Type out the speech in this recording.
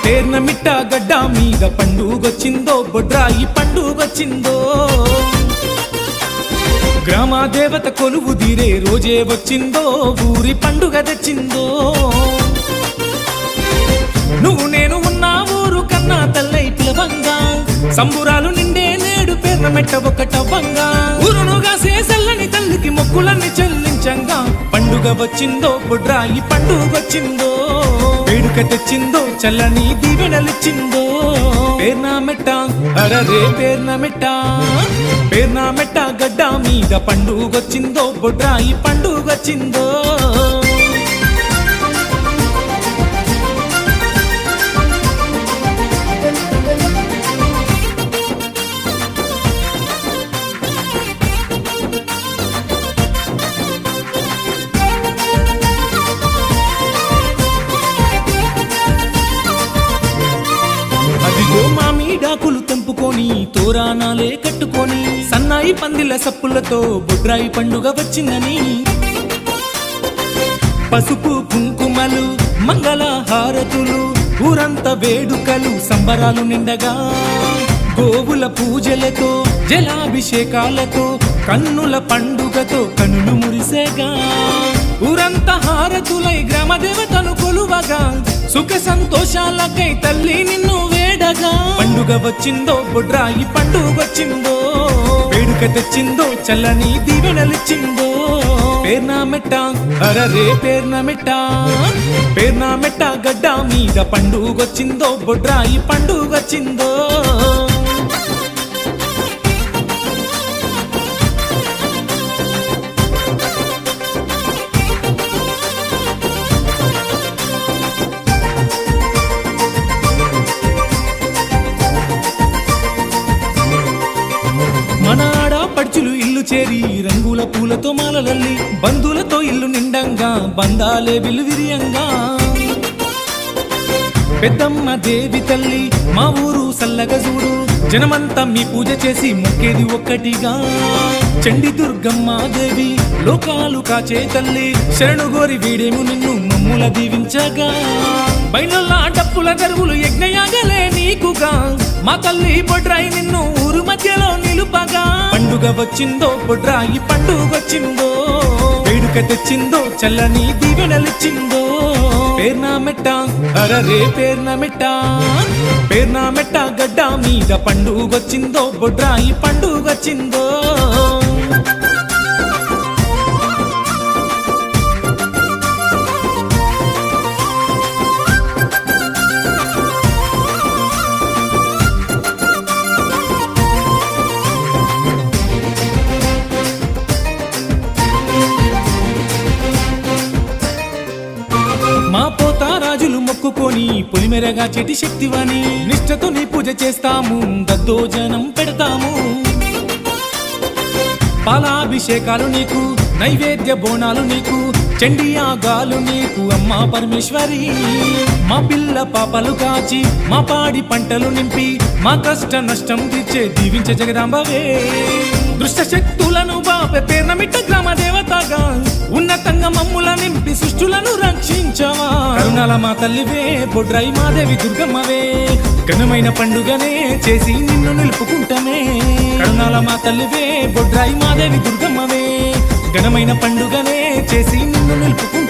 పేర్నమిట్ట గడ్డ మీద పండుగొచ్చిందో బొడ్రాయి పండుగొచ్చిందో గ్రామ దేవత కొలువు తీరే రోజే వచ్చిందో ఊరి పండుగ తెచ్చిందో నువ్వు నేను ఉన్న ఊరు కన్నా తల్లై పిలవంగా సంబురాలు నిండే నేడు పేర్నమెట్ట ఒకటవ్వంగా ఊరును గాసే చల్లని తల్లికి మొక్కులన్నీ చెల్లించంగా పండుగ వచ్చిందో బొడ్రాయి పండుగొచ్చిందో వేడుక తెచ్చిందో చల్లని దీవెనలిచ్చిందో పేర్నమెట్ట అరరే పేర్నమెట్ట పేర్నమెట్ట గడ్డ మీద పండుగొచ్చిందో బొడ్రాయి పండుగొచ్చిందో మామిడాకులు తెంపుకొని తోరానాలే కట్టుకొని సన్నాయి పందిల సప్పులతో బొడ్రాయి పండుగ వచ్చిందని పసుపు కుంకుమలు మంగళ హారతులు ఊరంతా వేడుకలు సంబరాలు నిండగా గోవుల పూజలతో జలాభిషేకాలతో కన్నుల పండుగతో కనులు మురిసేగా ఊరంతా హారతులై గ్రామ దేవతను కొలువగా సుఖ సంతోషాలకై తల్లి నిన్ను వేడగా పండుగ వచ్చిందో బొడ్రాయి పండుగొచ్చిందో వేడుక తెచ్చిందో చల్లని దీవెనలిచ్చిందో పేర్నమెట్ట అరరే పేర్నమెట్ట పేర్నమెట్ట గడ్డ మీద పండుగొచ్చిందో బొడ్రాయి పండుగొచ్చిందో మన ఆడపడుచులు ఇల్లు చేరి రంగుల పూలతో మాలలల్లి బంధువులతో ఇల్లు నిండంగా బంధాలే విలువిరియంగా పెద్దమ్మ దేవి తల్లి మా ఊరు సల్లగా చూడు జనమంతా మీ పూజ చేసి మొక్కేది ఒక్కటిగా చండి దుర్గమ్మ దేవి లోకాలు కాచే తల్లి శరణుగోరి వీడేము నిన్ను మమ్ముల దీవించగా బయలుల్లా డప్పుల గరువులు యజ్ఞయాగలే నీకుగా మా తల్లి బొడ్రాయి నిన్ను ఊరు మధ్యలో నిలుపగా పండుగ వచ్చిందో బొడ్రాయి పండుగొచ్చిందో వేడుక తెచ్చిందో చల్లని దీవెనలిచ్చిందో పేర్నమెట్ట అరరే పేర్నమెట్ట పేర్నమెట్ట గడ్డ మీద పండుగొచ్చిందో బొడ్రాయి పండుగొచ్చిందో మా పోతారాజులు మొక్కుకొని పొలిమెరగా చెటి శక్తివని నిష్ఠతో నీ పూజ చేస్తాము దద్దోజనం పెడతాము పాలాభిషేకాలు నీకు నైవేద్య బోనాలు నీకు చండియాగాలు నీకు అమ్మా పరమేశ్వరి మా పిల్ల పాపలు కాచి మా పాడి పంటలు నింపి మా కష్ట నష్టం తీర్చే దీవించే జగదాంబవే దుష్ట శక్తులను బాపే పేర్నమిట్ట గ్రామ దేవతగా ఉన్నతంగా మమ్ముల నింపి సృష్టులను రక్షించవా కరుణాల మా తల్లివే బొడ్రాయి మాదేవి దుర్గమ్మవే ఘనమైన పండుగనే చేసి నిన్ను నిలుపుకుంటమే కరుణాల మా తల్లివే బొడ్రాయి మాదేవి దుర్గమ్మవే ఘనమైన పండుగనే చేసి నిన్ను నిలుపుకుంటా